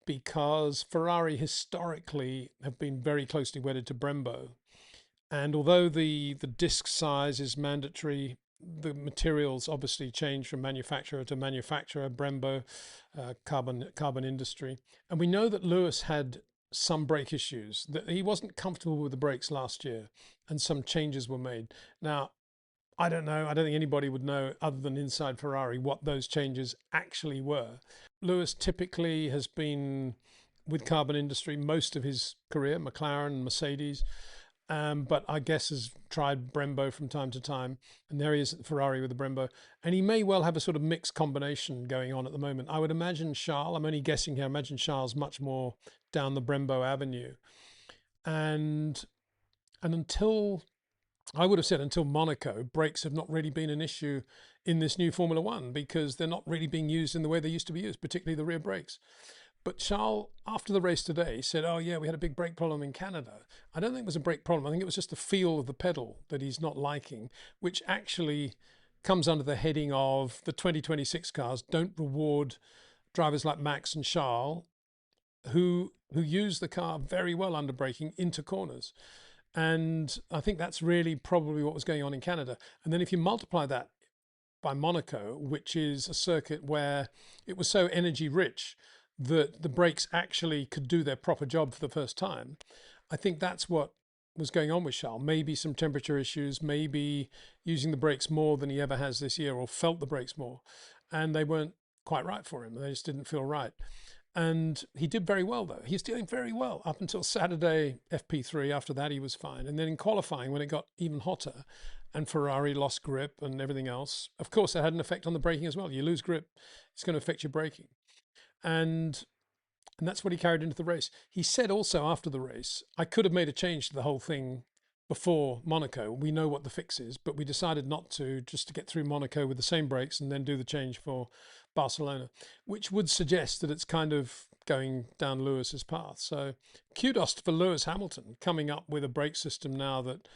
because Ferrari historically have been very closely wedded to Brembo. And although the disc size is mandatory, the materials obviously change from manufacturer to manufacturer, Brembo, carbon industry. And we know that Lewis had some brake issues, that he wasn't comfortable with the brakes last year, and some changes were made. Now, I don't know. I don't think anybody would know other than inside Ferrari what those changes actually were. Lewis typically has been with carbon industry most of his career, McLaren, Mercedes. But I guess has tried Brembo from time to time. And there he is at Ferrari with the Brembo. And he may well have a sort of mixed combination going on at the moment. I would imagine Charles, I'm only guessing here, I imagine Charles much more down the Brembo avenue. And until, I would have said until Monaco, brakes have not really been an issue in this new Formula One, because they're not really being used in the way they used to be used, particularly the rear brakes. But Charles, after the race today, said, oh, yeah, we had a big brake problem in Canada. I don't think it was a brake problem. I think it was just the feel of the pedal that he's not liking, which actually comes under the heading of the 2026 cars don't reward drivers like Max and Charles who use the car very well under braking into corners. And I think that's really probably what was going on in Canada. And then if you multiply that by Monaco, which is a circuit where it was so energy rich that the brakes actually could do their proper job for the first time, I think that's what was going on with Charles. Maybe some temperature issues, maybe using the brakes more than he ever has this year, or felt the brakes more, and they weren't quite right for him. They just didn't feel right. And he did very well, though. He's doing very well up until Saturday, FP3. After that, he was fine. And then in qualifying, when it got even hotter and Ferrari lost grip and everything else, of course, that had an effect on the braking as well. You lose grip, it's going to affect your braking. And that's what he carried into the race. He said also after the race, I could have made a change to the whole thing before Monaco. We know what the fix is, but we decided not to, just to get through Monaco with the same brakes and then do the change for Barcelona, which would suggest that it's kind of going down Lewis's path. So kudos for Lewis Hamilton coming up with a brake system now that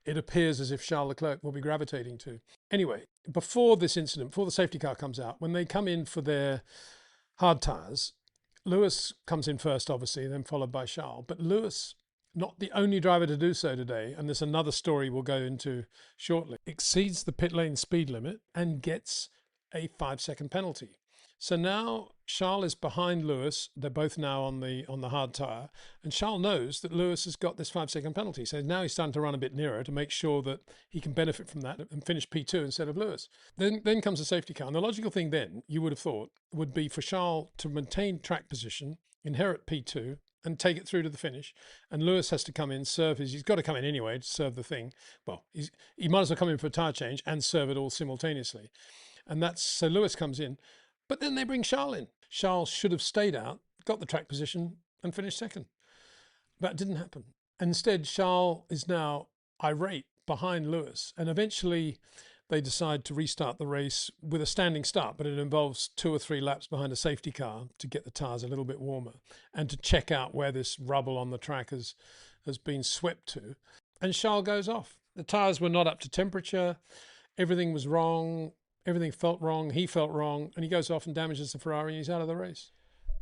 it appears as if Charles Leclerc will be gravitating to. Anyway, before this incident, before the safety car comes out, when they come in for their hard tyres, Lewis comes in first, obviously, then followed by Charles. But Lewis, not the only driver to do so today, and there's another story we'll go into shortly, exceeds the pit lane speed limit and gets a 5-second penalty. So now Charles is behind Lewis. They're both now on the hard tyre, and Charles knows that Lewis has got this 5-second penalty. So now he's starting to run a bit nearer to make sure that he can benefit from that and finish P2 instead of Lewis. Then comes the safety car, and the logical thing then, you would have thought, would be for Charles to maintain track position, inherit P2, and take it through to the finish. And Lewis has to come in, serve he's got to come in anyway to serve the thing. Well, he might as well come in for a tyre change and serve it all simultaneously. And so Lewis comes in. But then they bring Charles in. Charles should have stayed out, got the track position, and finished second. That didn't happen. Instead, Charles is now irate behind Lewis. And eventually, they decide to restart the race with a standing start, but it involves 2 or 3 laps behind a safety car to get the tyres a little bit warmer and to check out where this rubble on the track has been swept to. And Charles goes off. The tyres were not up to temperature. Everything was wrong. Everything felt wrong. He felt wrong. And he goes off and damages the Ferrari and he's out of the race.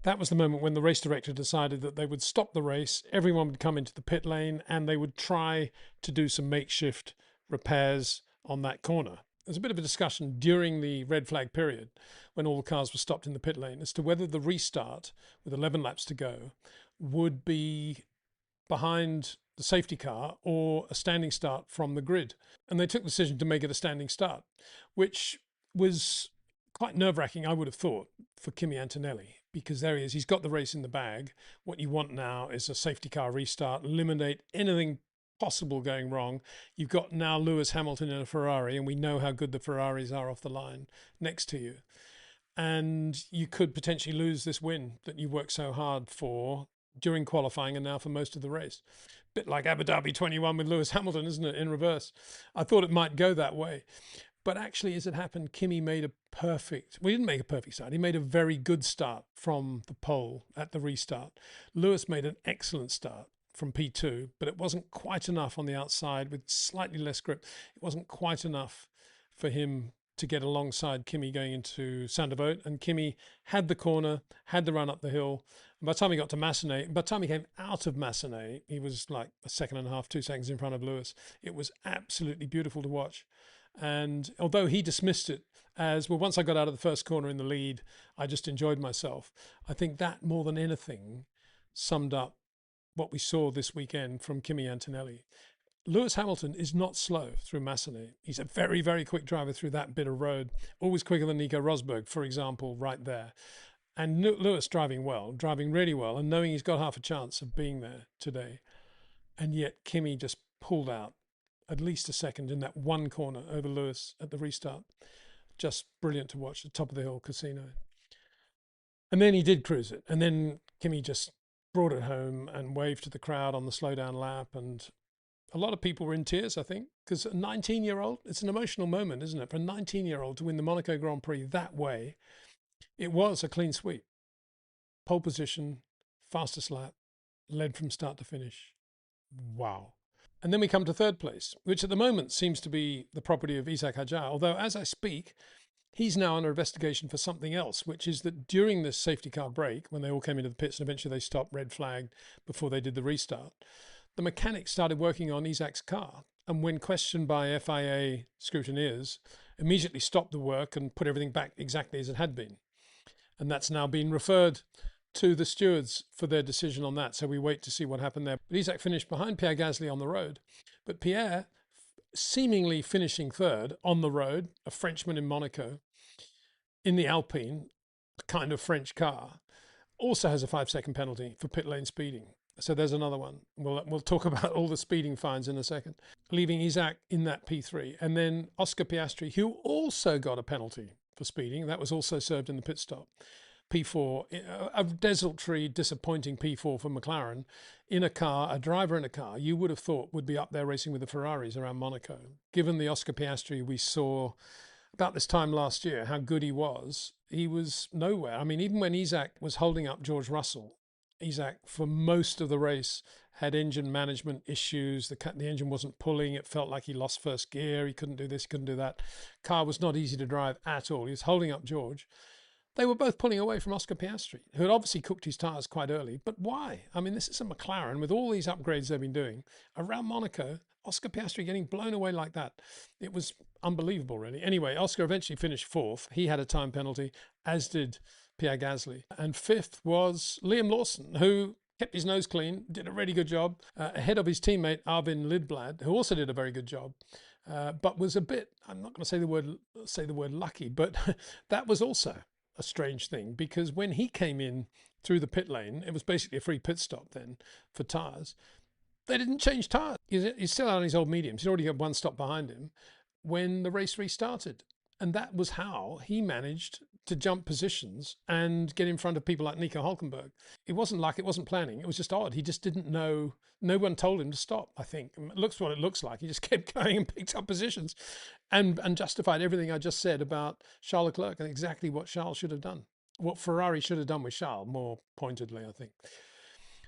That was the moment when the race director decided that they would stop the race. Everyone would come into the pit lane and they would try to do some makeshift repairs on that corner. There was a bit of a discussion during the red flag period when all the cars were stopped in the pit lane as to whether the restart with 11 laps to go would be behind the safety car or a standing start from the grid. And they took the decision to make it a standing start, which was quite nerve-wracking, I would have thought, for Kimi Antonelli, because there he is. He's got the race in the bag. What you want now is a safety car restart, eliminate anything possible going wrong. You've got now Lewis Hamilton in a Ferrari, and we know how good the Ferraris are off the line next to you. And you could potentially lose this win that you worked so hard for during qualifying and now for most of the race. Bit like Abu Dhabi 21 with Lewis Hamilton, isn't it, in reverse? I thought it might go that way. But actually, as it happened, Kimi made a perfect, well, he didn't make a perfect start. He made a very good start from the pole at the restart. Lewis made an excellent start from P2, but it wasn't quite enough on the outside with slightly less grip. It wasn't quite enough for him to get alongside Kimi going into Sainte-Devote. And Kimi had the corner, had the run up the hill. And by the time he got to Massenet, by the time he came out of Massenet, he was like a second and a half, 2 seconds in front of Lewis. It was absolutely beautiful to watch. And although he dismissed it as, well, once I got out of the first corner in the lead, I just enjoyed myself. I think that more than anything summed up what we saw this weekend from Kimi Antonelli. Lewis Hamilton is not slow through Massenet. He's a very, very quick driver through that bit of road, always quicker than Nico Rosberg, for example, right there. And Lewis driving well, driving really well, and knowing he's got half a chance of being there today. And yet Kimi just pulled out at least a second in that one corner over Lewis at the restart. Just brilliant to watch, the top of the hill casino. And then he did cruise it. And then Kimi just brought it home and waved to the crowd on the slowdown lap. And a lot of people were in tears, I think, because a 19-year-old, it's an emotional moment, isn't it? For a 19-year-old to win the Monaco Grand Prix that way, it was a clean sweep. Pole position, fastest lap, led from start to finish. Wow. And then we come to third place, which at the moment seems to be the property of Isack Hadjar, although as I speak, he's now under investigation for something else, which is that during this safety car break, when they all came into the pits and eventually they stopped, red flagged before they did the restart, the mechanics started working on Isack's car. And when questioned by FIA scrutineers, immediately stopped the work and put everything back exactly as it had been. And that's now been referred to the stewards for their decision on that. So we wait to see what happened there. But Isack finished behind Pierre Gasly on the road. But Pierre, seemingly finishing third on the road, a Frenchman in Monaco, in the Alpine, a kind of French car, also has a 5-second penalty for pit lane speeding. So there's another one. We'll talk about all the speeding fines in a second. Leaving Isack in that P3. And then Oscar Piastri, who also got a penalty for speeding. That was also served in the pit stop. P4, a desultory, disappointing P4 for McLaren in a car, a driver in a car you would have thought would be up there racing with the Ferraris around Monaco. Given the Oscar Piastri we saw about this time last year, how good he was nowhere. I mean, even when Isack was holding up George Russell, Isack for most of the race had engine management issues. The engine wasn't pulling. It felt like he lost first gear. He couldn't do this, he couldn't do that. Car was not easy to drive at all. He was holding up George. They were both pulling away from Oscar Piastri, who had obviously cooked his tyres quite early. But why? I mean, this is a McLaren with all these upgrades they've been doing. Around Monaco, Oscar Piastri getting blown away like that. It was unbelievable, really. Anyway, Oscar eventually finished fourth. He had a time penalty, as did Pierre Gasly. And fifth was Liam Lawson, who kept his nose clean, did a really good job, ahead of his teammate Arvin Lidblad, who also did a very good job. But was a bit, I'm not going to say the word lucky, but that was also a strange thing, because when he came in through the pit lane, it was basically a free pit stop then for tyres. They didn't change tyres. He's still out on his old mediums. He'd already got one stop behind him when the race restarted. And that was how he managed to jump positions and get in front of people like Nico Hulkenberg. It wasn't like it wasn't planning. It was just odd. He just didn't know. No one told him to stop, I think. It looks what it looks like. He just kept going and picked up positions and justified everything I just said about Charles Leclerc and exactly what Charles should have done. What Ferrari should have done with Charles, more pointedly, I think.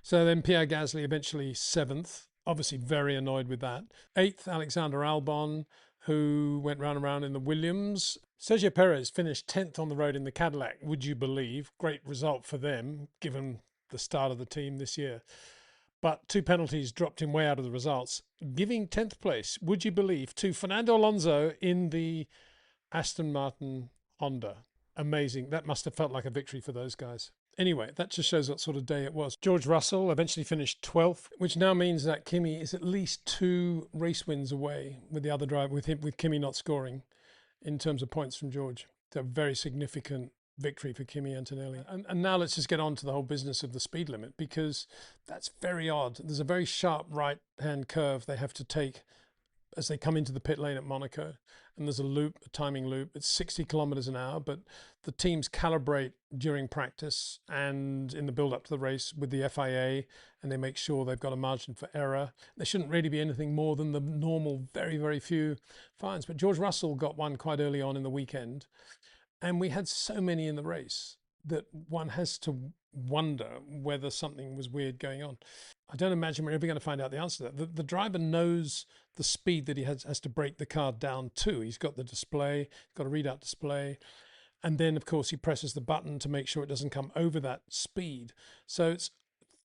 So then Pierre Gasly eventually 7th. Obviously very annoyed with that. 8th, Alexander Albon, who went round and round in the Williams. Sergio Perez finished 10th on the road in the Cadillac, would you believe? Great result for them, given the start of the team this year. But 2 penalties dropped him way out of the results, giving 10th place, would you believe, to Fernando Alonso in the Aston Martin Honda. Amazing. That must have felt like a victory for those guys. Anyway, that just shows what sort of day it was. George Russell eventually finished 12th, which now means that Kimi is at least 2 race wins away with the other driver, with Kimi not scoring in terms of points from George. It's a very significant victory for Kimi Antonelli. And now let's just get on to the whole business of the speed limit, because that's very odd. There's a very sharp right-hand curve they have to take as they come into the pit lane at Monaco. And there's a loop, a timing loop. It's 60 kilometers an hour, but the teams calibrate during practice and in the build-up to the race with the FIA, and they make sure they've got a margin for error. There shouldn't really be anything more than the normal very, very few fines. But George Russell got one quite early on in the weekend, and we had so many in the race that one has to wonder whether something was weird going on. I don't imagine we're ever going to find out the answer to that. The driver knows the speed that he has to break the car down to. He's got the display, he's got a readout display. And then, of course, he presses the button to make sure it doesn't come over that speed. So it's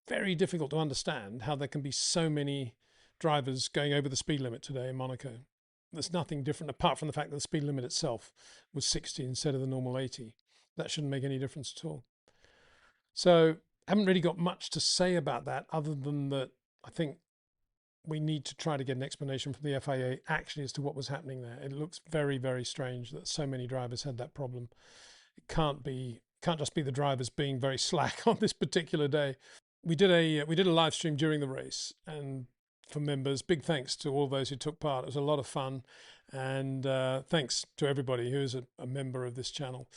very difficult to understand how there can be so many drivers going over the speed limit today in Monaco. There's nothing different apart from the fact that the speed limit itself was 60 instead of the normal 80. That shouldn't make any difference at all. So I haven't really got much to say about that, other than that I think we need to try to get an explanation from the FIA actually as to what was happening there. It looks very, very strange that so many drivers had that problem. It can't just be the drivers being very slack on this particular day. We did a live stream during the race, and for members, big thanks to all those who took part. It was a lot of fun, and thanks to everybody who is a member of this channel.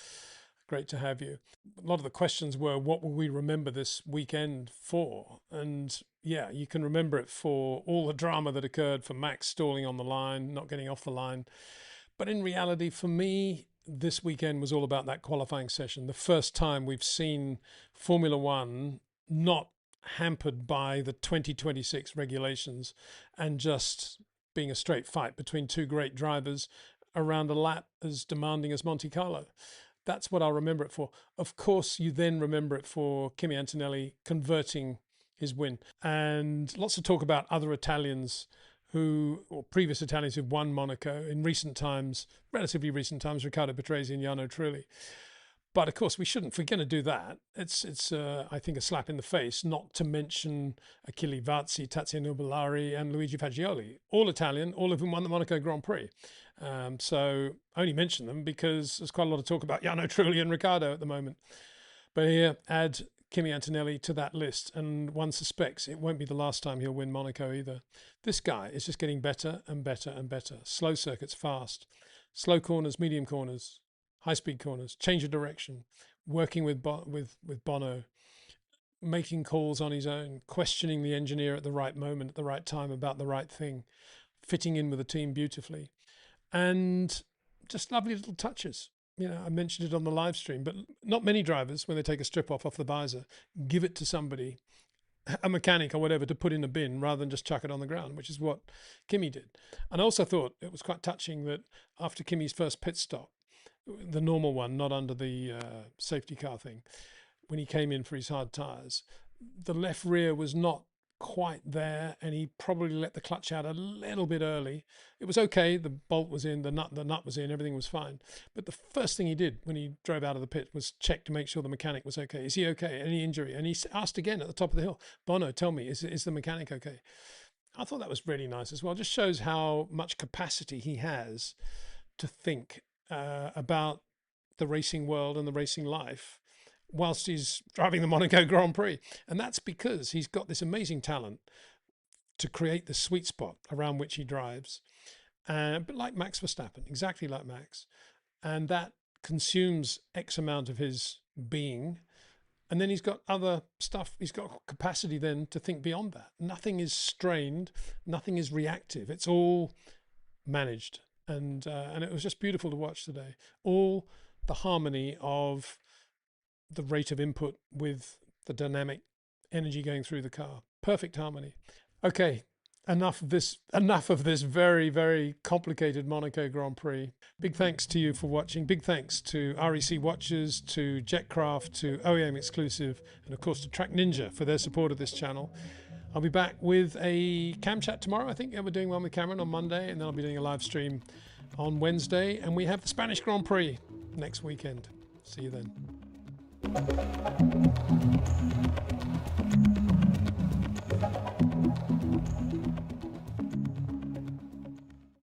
Great to have you. A lot of the questions were, what will we remember this weekend for? And yeah, you can remember it for all the drama that occurred, for Max stalling on the line, not getting off the line. But in reality, for me, this weekend was all about that qualifying session. The first time we've seen Formula One not hampered by the 2026 regulations and just being a straight fight between 2 great drivers around a lap as demanding as Monte-Carlo. That's what I'll remember it for. Of course, you then remember it for Kimi Antonelli converting his win. And lots of talk about other Italians or previous Italians who've won Monaco in recent times, relatively recent times, Riccardo Patrese and Jarno Trulli. But of course, we shouldn't. If we're going to do that, it's I think, a slap in the face not to mention Achille Vazzi, Tazio Nuvolari and Luigi Fagioli, all Italian, all of whom won the Monaco Grand Prix. So I only mention them because there's quite a lot of talk about Jarno Trulli and Riccardo at the moment. But here, add Kimi Antonelli to that list, and one suspects it won't be the last time he'll win Monaco either. This guy is just getting better and better and better. Slow circuits, fast. Slow corners, medium corners, high-speed corners, change of direction, working with Bono, making calls on his own, questioning the engineer at the right moment, at the right time about the right thing, fitting in with the team beautifully, and just lovely little touches. You know, I mentioned it on the live stream, but not many drivers, when they take a strip off the visor, give it to somebody, a mechanic or whatever, to put in a bin rather than just chuck it on the ground, which is what Kimi did. And I also thought it was quite touching that after Kimi's first pit stop, the normal one, not under the safety car thing, when he came in for his hard tyres, the left rear was not quite there, and he probably let the clutch out a little bit early. It was okay, the bolt was in, the nut was in, everything was fine. But the first thing he did when he drove out of the pit was check to make sure the mechanic was okay. Is he okay? Any injury? And he asked again at the top of the hill, Bono, tell me, is the mechanic okay? I thought that was really nice as well. It just shows how much capacity he has to think about the racing world and the racing life whilst he's driving the Monaco Grand Prix. And that's because he's got this amazing talent to create the sweet spot around which he drives, but like Max Verstappen, exactly like Max. And that consumes X amount of his being. And then he's got other stuff. He's got capacity then to think beyond that. Nothing is strained. Nothing is reactive. It's all managed. And it was just beautiful to watch today. All the harmony of the rate of input with the dynamic energy going through the car. Perfect harmony. Okay, enough of this very, very complicated Monaco Grand Prix. Big thanks to you for watching. Big thanks to REC Watchers, to Jetcraft, to OEM Exclusive, and of course to Track Ninja for their support of this channel. I'll be back with a cam chat tomorrow. I think we're doing one with Cameron on Monday, and then I'll be doing a live stream on Wednesday. And we have the Spanish Grand Prix next weekend. See you then.